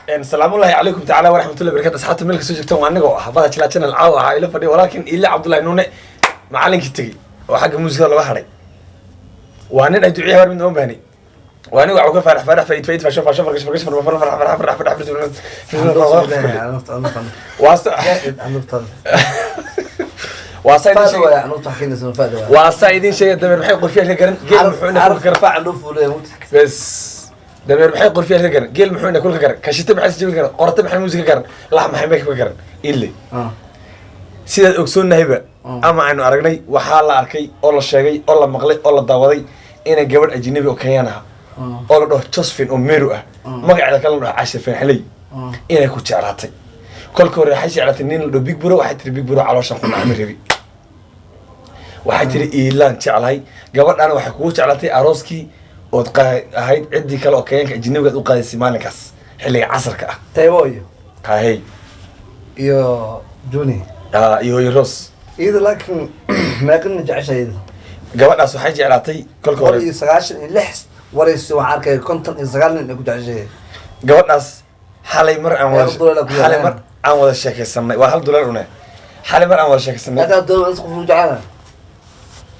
السلام الله عليكم تعالى ورحمة الله وبركاته أصحاب الملك سوجكتون وأنا جوا هذا كلا العاو عائلة فدي ولكن إلا عبد الله إنه معلن كتجي وحق موسيقى الله بحري وأنا أدعي من يوم بهني وأنا وعوق فرح فرح فيت فيت فشوف فشوف فرح فرح فرح فرح فرح فرح فرح وصايدين شيء دمر محي يقول فيها الهجرن قيل محونا كل كرفاع عنوف ولا يموت بس دمر محي يقول فيها الهجرن قيل محونا كل كرن كشتم حس جيب الكرن قرط محي موسيقى كرن لحم محي ميك كرن إلي سيد أكسون هبة أما إنه أرجعني وحال أركي الله شيء الله مغلي الله داودي إنا جبر أجنبي وكيانها الله ده تصفين أميروه ما قاعد أكلم عشر فين حلي إنا كنت عراتي كل كورة حيش على تنين لو بيج برو واحد تري بيج برو على شان كنا عامل ربي واحد تري إيلان تعالى قبل أنا واحد كوش على تي أروسكي وتقى هاي عدي كلا أوكيان كأجنبي قد وقى سيمانكس حلي عصر كأ تايبوي هاي يو جوني يو يروس إذا لكن ما كنا نجعش إذا قبل أسو حاجة على تي كل كورة وري سجاش اللحس وري سوى عارك كنت إزغال إنك جعش قبل أس حالي مر حالي مر أول الشيء السمنة وهل دولار هنا حالي مر أول الشيء السمنة هذا دول أسقف وجعنا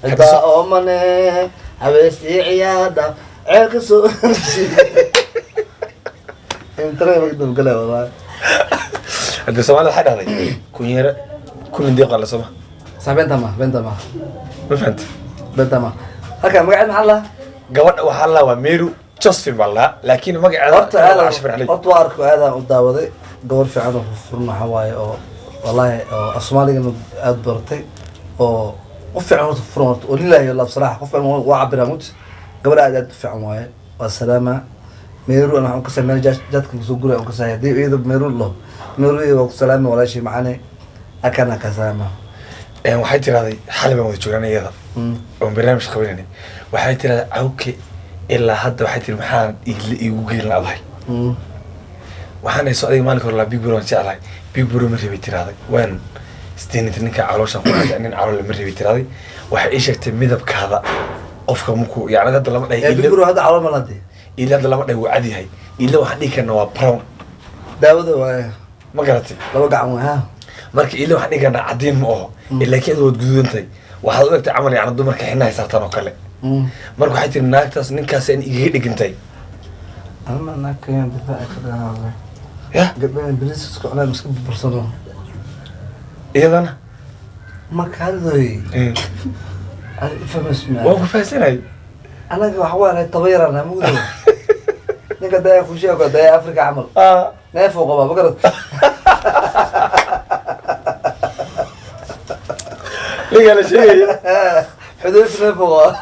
إذا أمنا حبستي عيادة عكسو أنت رأي بقدر نقولها والله أنت سمعت الحد هذا كونيرة كل من دقيقة ولا سمع بنتما ما فهمت بنتما هكذا مقعد محلها قبل وحلا وميرو تصفي بالله لكن ما قاعد هذا أطوارك هذا قداوضي دور في عنه فرنا حواي أو والله أسمالي إنه أدبرتي أو وفي عنه فرنا ولله يلا بصراحة وفي عنه وعبر أموت قبل أدد في عنه والسلامة ميرو أنا أنك سمعني جاتك زوجي أنك سهدي إذا ميرو الله ميرو والسلامة ولا شيء معنا أكنا كسامة waxay tiraahday xalay baan wada joognay iyada oo barnaamij qabanay waxay tiraahday awke ilaa hadda waxay tiri maxaan igu geelnaadahay waxaan ay soo adeeg maalin hore la big bro jeclahay big bro ma reebay tiraahday waan steenid ninka caloosha ku xidhay nin calool ma reebay tiraahday waxay ii sheegtay midabkaada qofka muku yaani hadda lama dhahay big bro hadda calool ma lahayd ilaa hadda lama dhahay waa cad yahay ilaa waxaan dhigi karnaa waa brown daawada waa ma garatay laba gacmo ha marka ilaa waxaan dhigi karnaa cadiin ma oo ilaa kii aad guduudantay waxaad u egtay camal yaani dumarka xinahay saartaan oo kale marka waxay tiri naagtaas ninkaas in iga dhigantay ama naagkan difaac ka dhahay ya gabadhan bariis ku cunay miska barsano iyadana ma kaadooy ay famasna waa ku faasanay anaga wax waan tabayarana mugdo ninka daa ku sheego daa Afrika camal neef oo qaba bagarad liga la sheegay حذف نفوق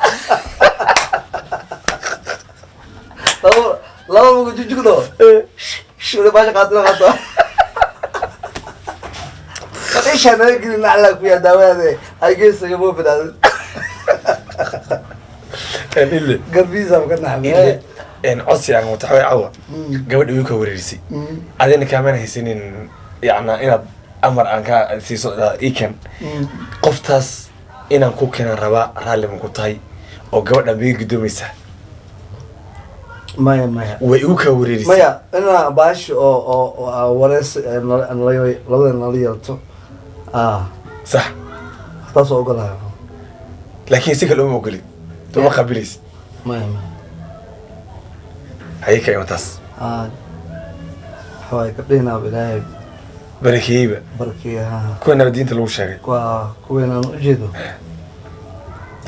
لا مو جوجو شو اللي باش قاعد نقطع ايش انا اقول لك يا دواء هاي قصه يا مو بدا اللي قربيزه وكنا حبيبي ان عصي يعني متحوي عوا قبل يوكا وريسي ادينا كمان هيسنين يعني انا امر انك سيسو ايكن قفتاس inaan ku keenan rabaa raalli ma ku tahay oo gabadha biga gudoomaysa maya way igu ka wareerisay maya ina baash oo wareys labada nala yeelto sax taas oo ogolahay laakiin si kale uma ogolid tuma qabilis maya hay ka imataas xaway ka dhina bilaahay barakiiba kuwana diinta lagu sheegay kuwana aan u jeedo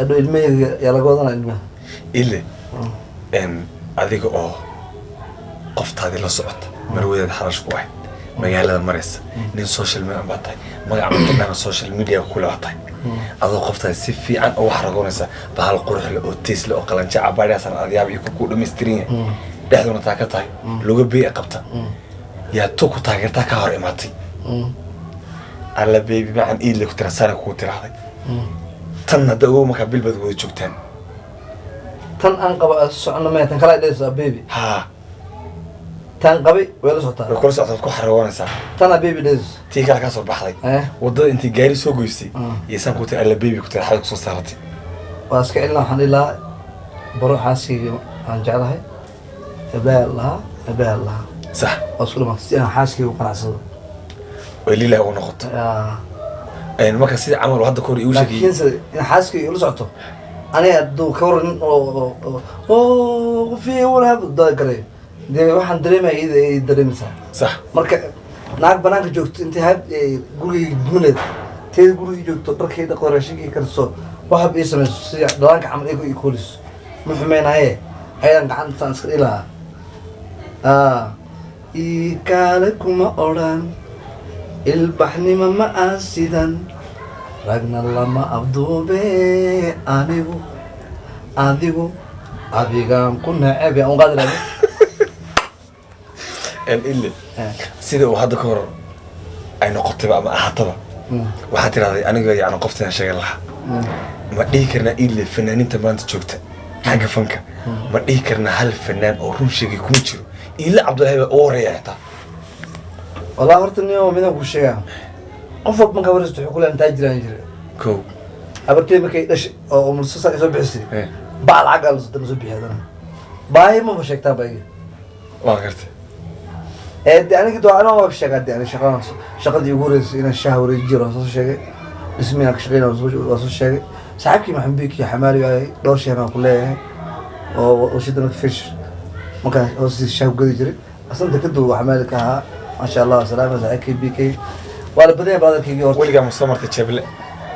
ado ilmeyga yaa laga wadanaa ilmaha ile adiga oo qoftaadii la socota marwadaad xarash ku ahayd magaalada maraysa nin social media baa tahay magaca madana social media kula tahay adoo qoftaad si fiican oo wax ragoonaysa bahal qurux leh oo tiis leh oo qalanca cabaadaysan adiyaab iyo ku dhameestirin dhexduna taa ka tahay lagu biyo qabta yaa tu ku taageerta ka hor imaatay alla baby macaan iidle ku tirasana ku tiraahday tan hadda ugu markaa bilbad wada joogtaan tan aan qaba socono ma tan kala dhayso baby ha tan qabi way la socotaa way kula socotaa ku xaragoonaysaa tan baby dhayso tii kala ka soo baxday wadada intii gaari soo goysay iyo san ku tir alla baby ku tir xad ku soo saaratay waa iska ilaa waxaan ilaa baro xaasi aan jeclahay abaa Allah صح أصله ما تستطيع حاسكي وقناصه ولي له ونقطة يعني ما كان سيد عمل وهذا كوري يوشك لكن حاسكي يقول صعته أنا أدو كور أو في ولا هذا قريب ده واحد دريمة يدريم صح مركب naag banaanka joogto intay hab guriga gumaleed teed guriga joogto dharkeeda qorashigii karso waxab ii samayso si dhalaanka camal ay koolis ma xumeynaaye ayaan gacanta iska ilaa ii kaale kuma odhan ilbaxnimo ma aasidan ragna lama abduube adigu adigaan ku neceb aan qaadirayo اللي سيده وهذا كور أي نقطة بقى ما أحطها وحتى هذا أنا جاي أنا قفتها شغل لها ما ديكرنا إلا فنانين تبان تشوفته حاجة فنكة ما ديكرنا هل فنان أو روشي يكون شو إلا عبد الله أوري يحتا والله ورتني يوم من أبو شيء قفط من كبرت تحكوا أنت أجري كو أبرتي بكي إيش أو ملصصة يسوي بحسي بعد عقل صدق نسوي بهذا باهي ما بشك تابعي ما قلت أنا كده أنا ما بشجع يعني شغال يقول إن الشهر يجي رأس الشيء اسمي أنا شغال رأس الشيء ساعبكي ما حبيك يا حماري دور شيء أنا كله وشدنا فيش ما كان رأس الشهر قد يجري أصلا ده كده حمالك ها ما شاء الله سلامة ساعبكي بيكي ولا بدين بعد كي ولقى مصمر تشبل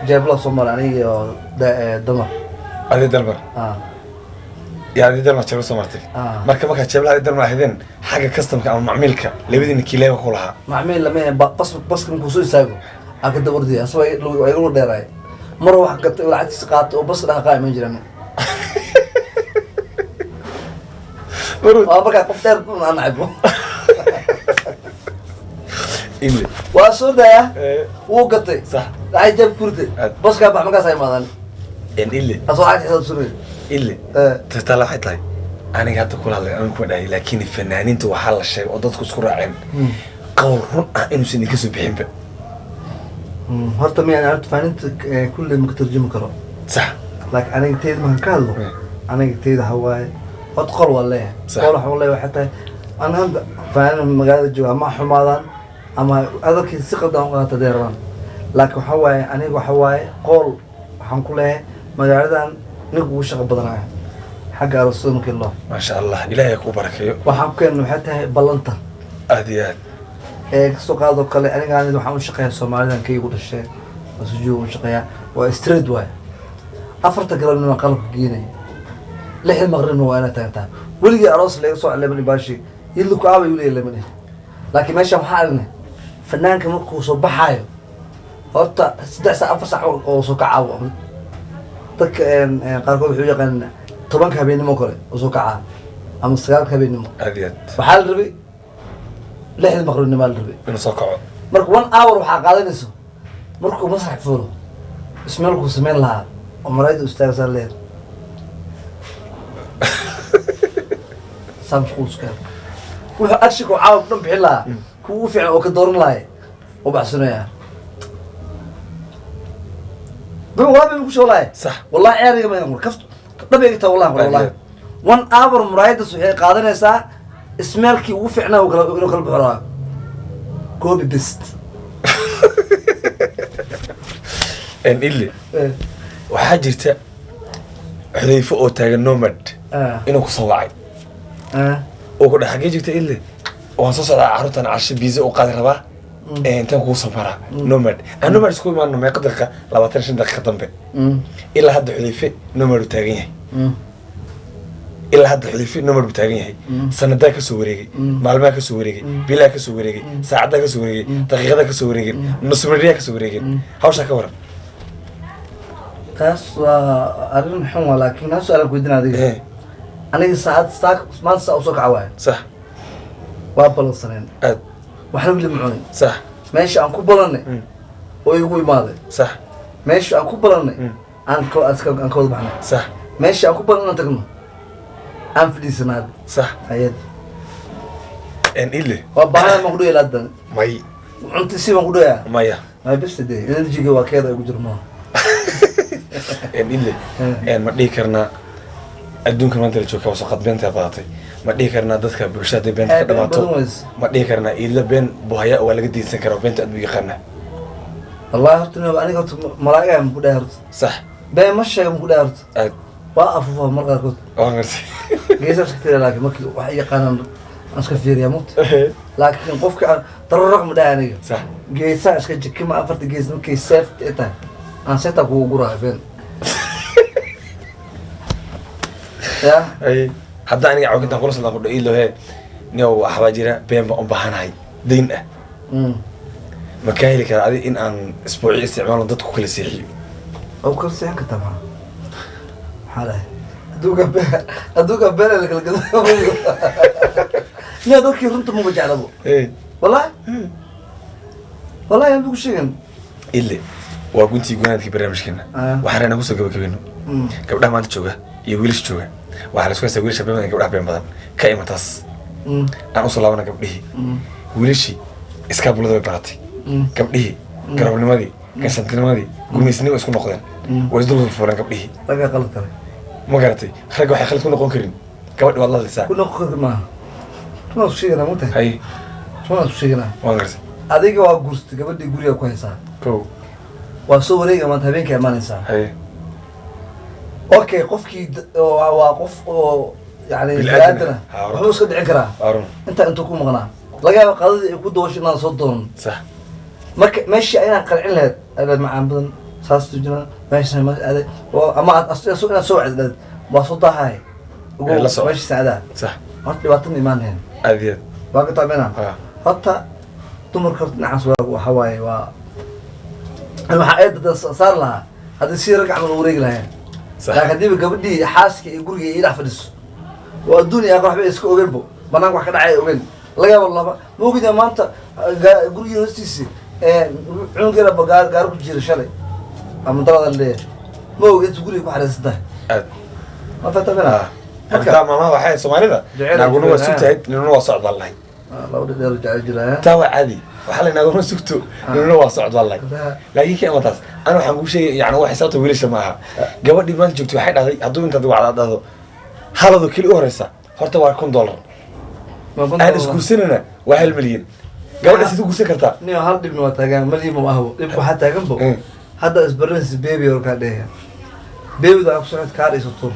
جاب له صمر يعني دمر هذا دلبر يعني دلما تشبل صمرتك مركب ما كتشبل هذا دلما هذين حاجة كاستم أو معملك اللي بدي نكيله وكلها معمل لما بس كم كوسوي سايبه أكيد وردي أسوأ لو يقولون دراي مرة واحد قط ولا عاد سقاط وبس لها قائم من جرنا بقى قفتر أنا عبو إللي وأصور ده وقطي صح عجب كردي بس كابح ما قصي ما ذن إللي أصور عاد حساب سوري إللي تطلع حتلاي أنا قاعد أقول هذا أنا كون أي لكن الفنانين تو حل الشيء وضدك سكر عين قول رأى إنه سني كسب بحبه هرت مي أنا عرفت فنانت كل ما كترجم كرا صح لكن أنا جتيد ما كله أنا جتيد هواي أتقل ولا قول والله وحتى أنا هم فنان مجال الجوا ما حمادان أما هذا كي ثقة دام تديران لكن هواي أنا وهواي قول حنقوله مجالدان نقول شغل بدنا حق رسولك الله ما شاء الله إلهي يكون بركة وحكي إنه حتى بلنته أديات سوق هذا قال أنا قاعد وحنا شقيا الصوماليين كي يقول الشيء بس يجوا شقيا واسترد واي أفرت قرن من قلب جيني لحد المغرب وأنا تنتهى ولقي أراس اللي يصع اللي من باشي يلقوا عابي يقول اللي منه لكن ماشي محالنا فنان كمركو صباح هاي هرت سدس أفرس أو سوق عاو تك قاركوا بحوجة كان طبعا كابين مكره وسوق عام أما السجال كابين مو أديات وحال ربي لحد المغرب نمال ربي إنه ساقعه مركو 1 اور waxaa qaadanayso markuu masrax fulo ismeelku sameyn lahaa umraydu istaagsan leer samshuuska wuxuu agshiku caawin dhan bixin lahaa kugu fiican oo ka dooran lahay oo baxsanaya dun waa ku soo lahay صح wallahi ciyaariga ma inuu kafto dabeegta wallahi 1 hour muraayadus waxay qaadanaysaa ismeelkii ugu fiicnaa oo kala buuraa كوبي بيست إن إللي وحاجرته حذيفة أو تاج النومد إنه كصواعي وكل حاجة جرت إللي وانصص على عروتنا عشر بيزا وقادر ربا أنت كوصل مرة نومد النومد سكول ما إنه ما يقدر لا بترشن دقيقة تنبه إلا هذا حذيفة نومد تاجيه إلا هذا حليفي نمر بتاعيه سنة كسوريجي معلومة كسوريجي بلا كسوريجي ساعة كسوريجي دقيقة كسوريجي نص مرية كسوريجي هاوش كورا تاس أرين حمى لكن ناس أنا كودنا هذه أنا ساعات ما أوصك عواي صح وابل السنين وحنا اللي معوني صح ماشي أنكو بلنا ويقول ماذا صح ماشي أنكو بلنا أنكو بحنا صح ماشي أنكو بلنا تقولنا أنفدي سناد صح هيد إن إللي وبعدين ما قدوا يلادن ماي أنت سي ما قدوا يا مايا ما بس ده إن تجي جوا كذا يقدر ما إن إللي إن ما ديكرنا adduunka maanta la jooga wasaqad beenta badatay ma dhihi karnaa dadka bulshada beenta ka dhamaato ma dhihi karnaa ila been buhaya waa laga diidsan karaa beenta aad uga qarna wallahi horta aniga malaa'iga ma ku dhaarto sax been ma sheego ma ku dhaarto waa afufa markaa kood waa ngarsi geesaha shaqeeya laakiin markii wax yaqaan aska fiiriya mut laakiin qofka dararaq ma dhahay aniga sax geesaha iska jikima afarta gees markay saft eta aan seeta ku guraa been ya ay hadda aniga cawintan kula soo qodho ilo he niyo waxba jira been ba u baahanahay deyn ah ma ka heli kara adi in aan isbuuci isticmaalo dadku kala seexiyo oo kala seexan kartaa ma xalay aduga been la kala gado niyo dadkii runta ma jeclabo wallahi wallahi aan ugu sheegan ille waa guntii gunaadkii barnaamijkeena waxaan reena kusoo gabagabeyno gabdhaha maanta jooga iyo wiilasha jooga waxaa la isku haystaa wiilasha been badan gabdhaha been badan ka imataas aan usoo laabana gabdhihii wiilashii iskaabulada way baratay gabdhihii garabnimadii gansantinimadii gumaysnimo isku noqdeen way isdul fuuleen gabdhihii laga qalad kale ma garatay ragga waxay khalad ku noqon karin gabadhi waad la hadlaysaa ku noqon karin maaha tunaa isku sheeganaa muta hay tunaa isku sheeganaa waan garatay adiga waa gurstay gabadhii guriga ku haysaa kow waa soo wareega maanta habeenkii amaanaysaa hay okay qofkii waa qof oo yani biniaadana wuxuu iska dhicin karaa intaa intuu ku maqnaa laga yaaba qadadii ay ku dawasho inaan soo doonan sax marka meeshii inaan qalcin lahayd aad macaan badan saas tujina meesha ma aaday ama inaad soo wacdid waa soo dahay meesha saadaa sax horta dhibaatana imaan lahayn aadiyad waa ka taabina horta dumarka dhinacaas waxa waaye waa waxaa eedada saar lahaa haddii si rag camal wareegi lahayn laakiin haddiiba gabadhii xaaska iyo guriga ii dhex fadhiso oo adduuniya waxba iska ogeynbo banaanka wax ka dhacay ogeyn laga yaabo laba ma ogida maanta gurigii hoostiisi cunugeena gaar ku jira shalay ama dalada leeyahay ma og inta guriga ku xariisan tahay ma fatamina marka maamaha waxay Soomaalida naaguna waa sugtayd ninuna waa socod wallahi laba dheer jacayl jiraa taa waa caadi waxa la naaguna sugto ninuna waa socod wallahi laakiin kii amataas ana waxaan ku sheegay yani wax xisaabta wiilasha maaha gabadhii maanta joogtay waxay dhahday hadduu intaad wacdaado haladu kili u horeysa horta waa $1,000 aan isguursanana waa 1 milyan gabadha sidoo guursan kartaa niyo hal dhibna waa taagan malii ma ahbo dhib waxa taagan bo hadda isbarnaysi baby oo ka dheeya baby da ku socod ka dhayso tur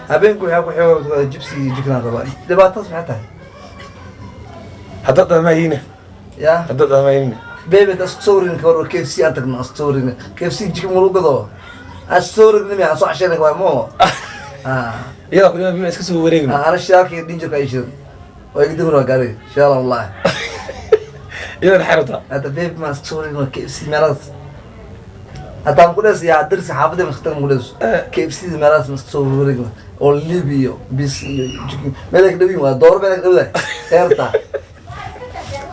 habeenku waxa ku xeeyo jibsi jikna raba dhibaatas maxay tahay hadda dhammaayina ya hadda dhammaayina baby da story ka war KFC anta na story KFC jikin mulu gado story ni ma soo xasheen ka mo iyada ku ima iska soo wareegno ana shaqay dinjir ka ishin oo igdib ro gaari insha Allah iyada xirta hada baby ma story no KFC meelas hada ku dhays ya dirsi xaafada masqatan ku dhays KFC meelas masqo wareegno oo libiyo bis jikin meelak dhabi waa door meelak dhabi eerta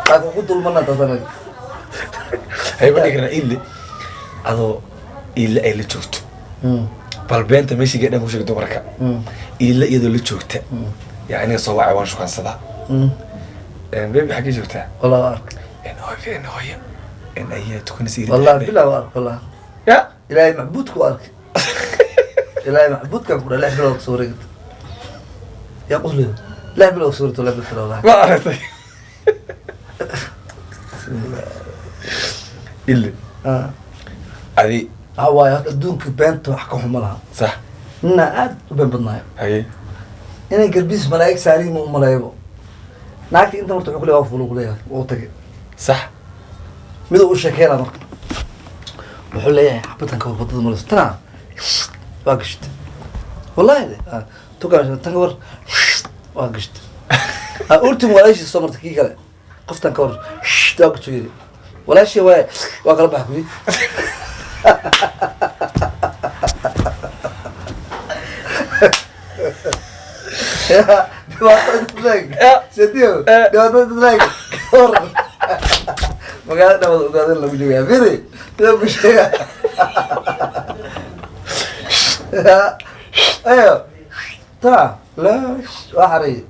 ta ku dulmana tadan hay badi kana illi ado illa ay la joogto bal beenta meeshii geedhan ku sheegay dumarka illa iyadoo la joogta يعني صواعي وان شو كان صدا بيبي حكي جبتها والله أرك إن هي إن هي تكون سيرة والله بلا وارك والله يا إلهي معبودك وارك إلهي معبودك أقول لا بلا صورة يا قصلي لا بلا صورة ولا بلا والله ما أعرف إلا هذه هواي دونك بنت وحكوا ملها صح إنها أد وبين بالنايم هاي إنه قربيس ملاك ساري مو ملايبه ناكتي أنت مرت عقلي أوفر وقليها وتجي صح ماذا وش كيرا مرت بحول ليه حبيت أنكور بطل مرس ترى واقشت والله هذا توقع تنكور واقشت قلت ولا شيء صمرت كي كذا قفت أنكور واقشت فيه ولا شيء واقرب حكوي يا دواء تلاقي سديو دواء تلاقي كور ما قاعد دواء لو بيجي فيري لو بيجي ايوه تا لا واحري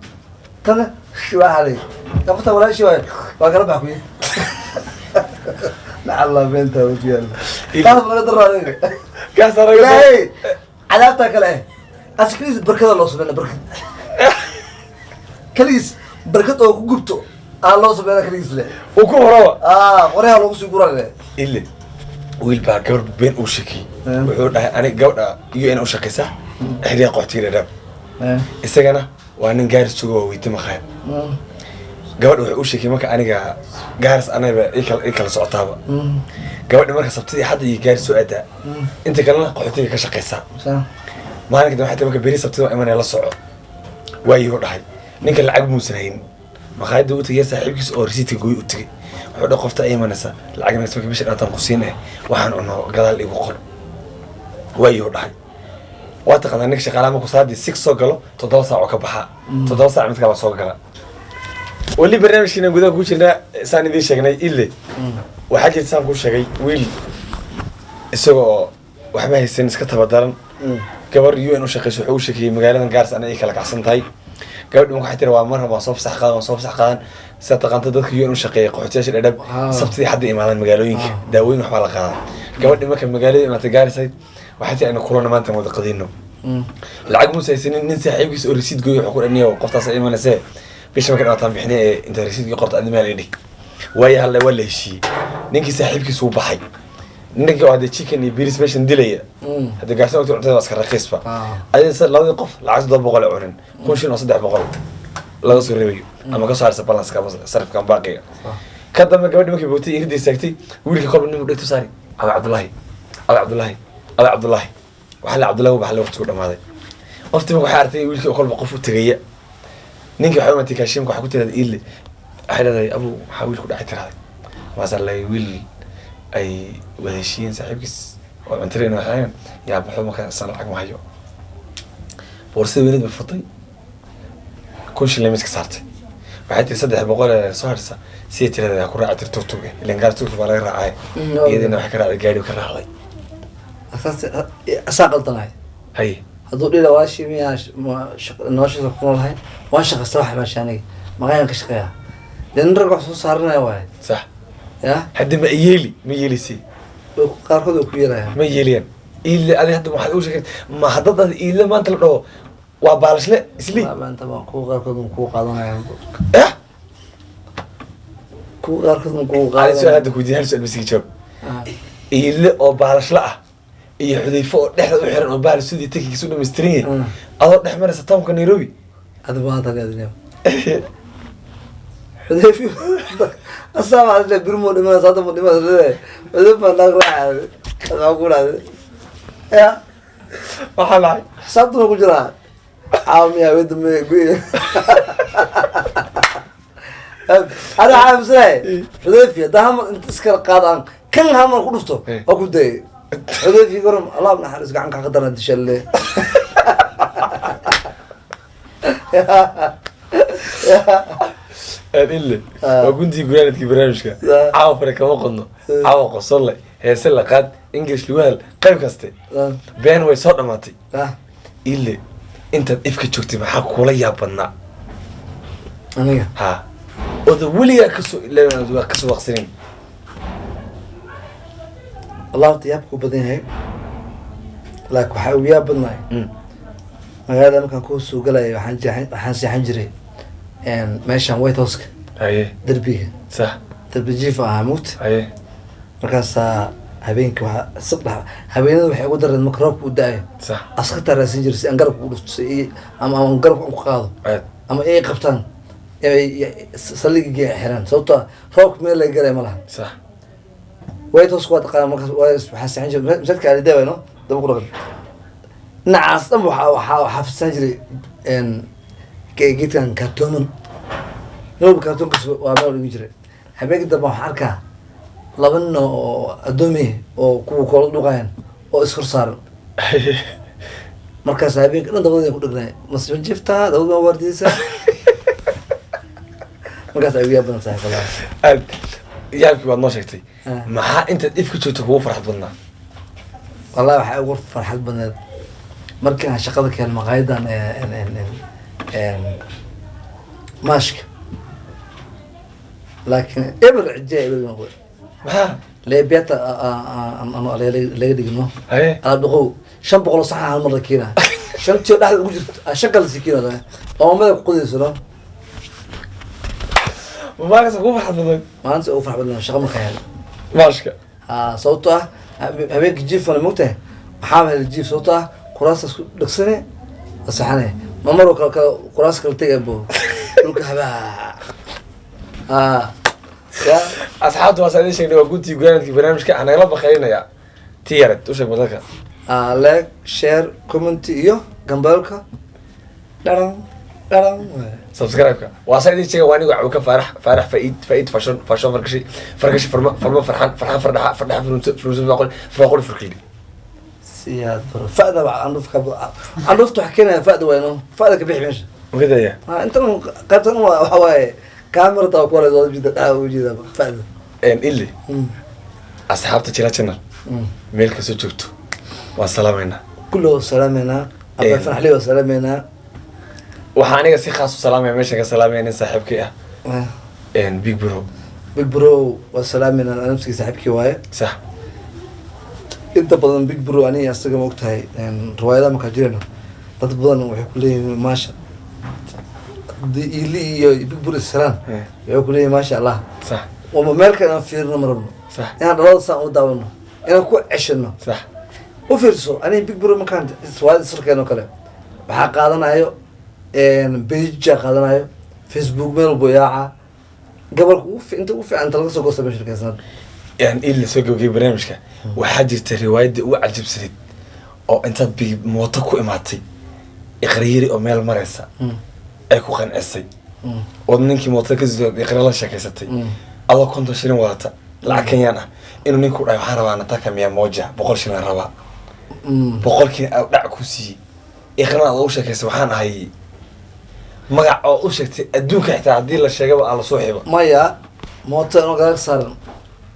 تنا شو واحري تفوت ولا شيء واقرب حكوي لا الله بنته وجيل قال ما قدر عليك كسر لا cadaabtaa kale askariis barkada loo sameeyna barkad kaliis barkad oo ku gubto aan loo sameeyna kaliis le uu ku horo qoraha lagu sii gurale ille wiil baa gabar been uu shaki wuxuu dhahay aniga gabadha iyo in uu shaqaysa xiriir qoxtiina dhab isagana waa nin gaaris joogo weydi maqayn gabadha wuxuu u sheekay marka aniga gaaris anayba i kala socotaaba gabadha marka sabtidii hadda iyo gaaris soo aadaa inta kalena qoxtiga ka shaqaysa maalinka dambe xataa marka beri sabtida imanaya la soco waayuu dhahay ninka lacag muusan hayn maqaayadda uu tagay saaxiibkiisa oo risiidka gooy u tagay wuxuu dhahay qofta ay imanaysa lacag naas markii bisha dhantaan ku siinay waxaan cuno gadaal igu qor waayuu dhahay waa taqaanaa ninka shaqaalaha markuu saadii 6 soo galo 7 saac oo ka baxa 7 saac mid kale soo gala wali barnaamijkiina gudaha ku jirnaa saan idin sheegnay ille waxaa jirta saan ku sheegay wiil isagoo waxba haysan iska tabadaran gabar UN u shaqeyso wuxuu u sheekay magaaladan Gaars ay kala kacsan tahay gabadhu waxay tiri waa mar raba soo fasax qaadan sida taqaanta dadka UN u shaqeeya qoxtiyaasha dhadhab sabtidii hadda imaadaan magaalooyinka daawooyin waxba la qaadan gabadhu marka magaalada imaatay Gaars waxay tii ayna kulana maanta wada qadiino lacag muusaysan nin saaxiibkiisa oo risiid gooyo wuxuu ku dhaniyo qoftaas ay imanaysa bisha marka dhawaan bixinay inta risiidkii qorta adima la dhig way hal wala heshiis ninkii saaxiibkiisu baxay ninkii waa chicken iyo beer special dilaya hada gaarsan oo cuntada iska raqiis ba ayay labada qof lacag 200 cunin kun shilin oo 300 laga soo reebayo ama ka saarsa balance ka sarifka baaqiga ka dambe gabadhi markii bootay iridii saagtay wiilka kolba nin u dhigto saari Abdullahi waxa la Abdullahi waxa la waqti dhamaaday qoftii waxa artay wiilkii kolba qof u tagaya ninkii waxa ma tikashin waxa ku tiraday ille xiraday abu waxa wiilku dhacay tiraday wasalay wiil ay wadashiin saaxiibkiis oo cuntareena waxaan yaa baxo marka san lacag ma hayo boorsada weynid bafatay kun shilin miska saartay waxay tii 300 soo harsa si tirada ku raacay turtuga ileen gaar turtuga baa laga raacay iyadina waxa ka raacay gaari ka raacay asaqaltanahay hay haduu dhila waashi miya nooshiisa ku noolahay waan shaqaysta wax maashaanay maqayan ka shaqeeya dan rag wax soo saarnaa waay sax ya hadda ma yeelisi qaarkood ku yeelayaan ma yeeliyan illa adi hadda waxa uu sheegay ma hadda illa maanta la dhaho waa baalashle isli maanta ma ku qaarkood ku qaadanayaan ku qaarkood ku qaadanayaan hadda ku diyaar soo bisi joog illa oo baalashle ah iyo xudayfo oo dhexda u xiran oo baal sidii takiisu dhameystiran yahay adoo dhex maraysa townka Nairobi hada baad tagaadina xudayfo asaba hadda birmo dhiman saada mo dhiman xudayfo la raaca waa ku laad ya waxa laay sabtu ku jira عامي يا ولد مي انا عام ساي حذيفي دهم انت اسكر قادان كان هم كدفتو اكو داي حذيفي قرم الله بنحرس قعنك قدر انت شله إلا وكنتي قرانت كبرانشكا عاو فرق ما قلنا عاو قصر لي هي سلة قاد إنجليش لوهل قيب كاستي بين ويصور نماتي إلا أنت إفك تشوكتي محاك ولا يابنا أنا ها وذا ولي كسو وقصرين الله تيابكو بدين هيك لكن حاول يابنا هذا مكان كوسو قلي وحنسي حنجري ان ماشان وايت هوسك ايه دربيه صح دربي جيفا عموت ايه markaas habeenkii waxa sabta habeenada waxay ugu dareen mikroobku daay صح asqata raasin jirsi an garabku dhufto ama an garabku ku qaado ama ay qabtaan saligiga xiran sabta rook meel la galay malaha صح وايت هوسك waa taqaan markaas waxa saxan jiray midka ay deewayno daba ku dhaqan nacaas dhan waxa xafsan jiray en geedkan kartooman loo kartoonka waa meel ugu jiray habeenkii dambe waxaan arkaa laba nin oo adoomi oo kuwa kala dhuqayaan oo iskor saaran markaas habeenkii dhan dabadooda ku dhagnay masjid jifta dabadooda wardiisa markaas ay yaabana saaxiibada yaabkii waad noo sheegtay maxaa intaad ifka joogto kugu farxad badnaa wallahi waxay ugu farxad badneed markii aan shaqada ka helay maqaayadan ماشك لكن ابر عجاء ابر نقول ها ليه بيت انا لا دغنو ايه انا دغو 500 sax hal mar la keenaa shantii dhaxda ugu jirto shaqal si keenada oo meel ku qodayso مبارك أقوم حضرتك ما أنت أوفر بدنا شغل مخيل ماشكا صوته هبيك جيف ولا موته حامل الجيف صوته كراس دكسنة صحنة ما مروا كراس كرتي أبو لك هبا يا أصحاب واسعين شيء لو قلت يقولون في برنامج كأنا يلا بخيرنا يا تيارت وش بدك لايك شير كومنت إيوه جنبالك دارم سبسكرايب كا واسعين شيء واني وعوك فرح فايد فاشون فرقشي فرما فرحان فرح فلوس فاقول فرقيلي سياد فائدة بقى عنده تحكينا فائدة وينه فائدة كبيح ماشي وكذا يا انت قلت انا حواي كاميرا طاقوله زود جدا وجيده فائدة اللي اصحابتي تشيلا channel ميلك سو جوجتو والسلامينا كله سلامينا ابا فرح لي وسلامينا waxaa aniga si khaas u salaamaya meesha ka salaamaya nin saaxiibkii ah big bro wa salaamina anamski saaxiibkii waaye sax inta badan big bro aniga asaga ma ogtahay riwaayada ma ka jireen dad badan waxay ku leeyihiin maasha ili iyo big bro salaan waxay ku leeyihiin maasha Allah sax oo meelka aan fiirno marno sax inaan dhalada saan u daawano inaan ku ceshano sax u fiirso aniga big bro ma kan riwaayada sirkeeno kale waxa qaadanayo page qaadanayo Facebook meel boyaaca gabarku inta u fiican talada soo goostay shirkaddan illa soo gabagay barnaamijka waxaa jirta riwaayad u cajibsaneed oo inta mooto ku imaatay iqriiri oo meel maraysa ay ku qancisay oo ninkii mooto ka soo iqriir la sheekaysatay adoo 50 shilin wadata lacag Kenyan ah inuu ninku dhahay waxaan rabaa nataka 100 moja 100 shilin rabaa 100kii dhac ku siiyay iqriir aad u sheekaysay waxaan ahay magac oo u sheegtay adduunka xitaa hadii la sheegaba aan la soo xibo maya mooto inuu gaar saaran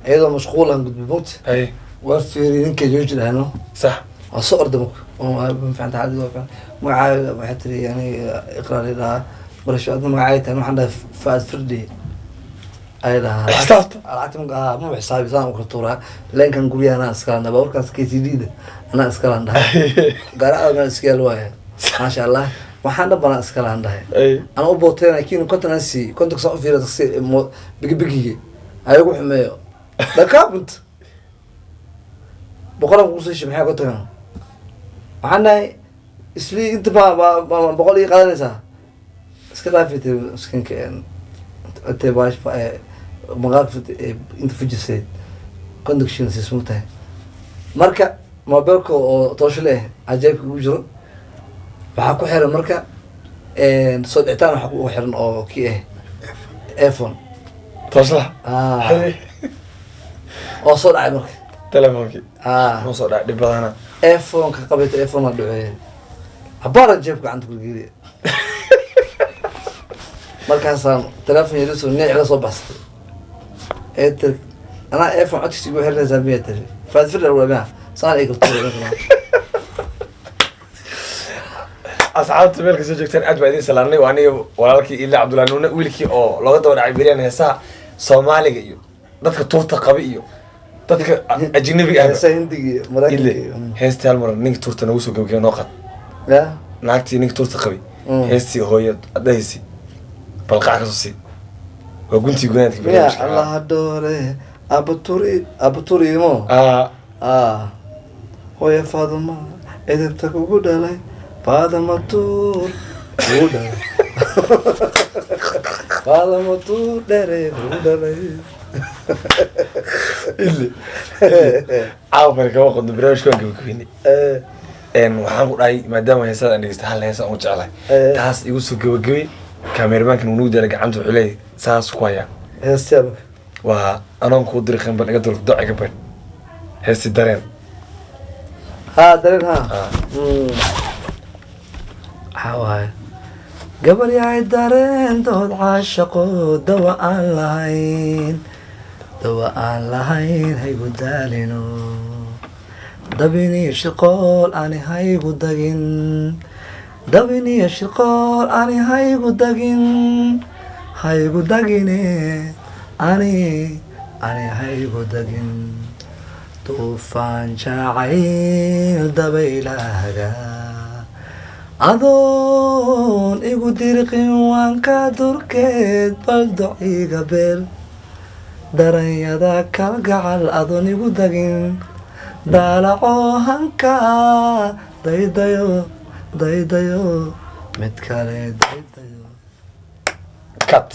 iyadoo mashquul aan gudbinta ay waa fiirin ka jooji lahayno صح asoo ordamo oo ma faanta hadii waa magaca waxa tiri yani iqraar ila barasho adna magaca tan waxaan dhahay faad firdi ayda alaatim ma xisaabi saan ku tuura leenkan guriyana askana bawrkaas KCD ana askana dhahay gaaraha iskeel waaye ma sha Allah waxaan dhabana askana dhahay ana u booteen laakiin kontanasi kontak soo fiirada si bigi ayagu xumeeyo dakaabnt boqolan ku soo shimxay ko tagan waxana isli inta boqol ii qaadanaysa iska dhaafitay iskinka inta baash magaaf inta fujisay conduction si smooth marka mobilka oo tooshile ajaybka ugu jiro waxa ku xiran marka soo dhictaan waxa ku xiran oo kii iPhone toosla oo soo dhacay marka telefoonki ma soo dhacay dib badana iPhone ka qabay iPhone ma dhacay abara jeebka gacanta ku geeyay markaasaan telefoon yariis oo neec la soo baxsay ana iPhone codkiisa ugu xirnay saamiyada faad firdar wala saan ay karto asxaabta meelka soo joogtaan aad baa idin salaamnay waa aniga walaalkii Ila Cabdullaa Nuune wiilkii oo looga daba dhacay biriyaan heesaha Soomaaliga iyo dadka tuurta qaba iyo dadka ajnabiga ah heesaha Hindiga Mareykanka heestii hal mar ninka tuurta nagu soo gabagay noo qad ya naagtii ninka tuurta qabay heestii hooyad adaysi balqac ka soo si waa guntii gunaadkii barnaamijka Allah doore abaturi mo hooyo Faaduma edebta kugu dhalay Faaduma tuur kugu dhalay Faaduma tuur dheere kugu dhalay اللي عاوفر كما قلنا برنامج كون كبكبيني waxaan ku dhahay maadaama heesada aan dhigeysta hal heesa aan u jeclahay taas igu soo gabagabay cameraman-kan uu dara gacanta wuxuu leeyahay saas ku haya heestada waa anaan ku diri qan bal iga dul doc iga bad heesti dareen dareen hawaay gabar yahay dareen dood caashaqo dawa aan lahayn haygu daalino dabini shaqool ani haygu dagin haygu dagine ani haygu dagin duufaan jacayl dabaylahaga adoon igu dirqin waan ka durkeed bal dociga beel daranyada kalgacal adoon igu dagin daalaco hanka daydayo mid kale daydayo cut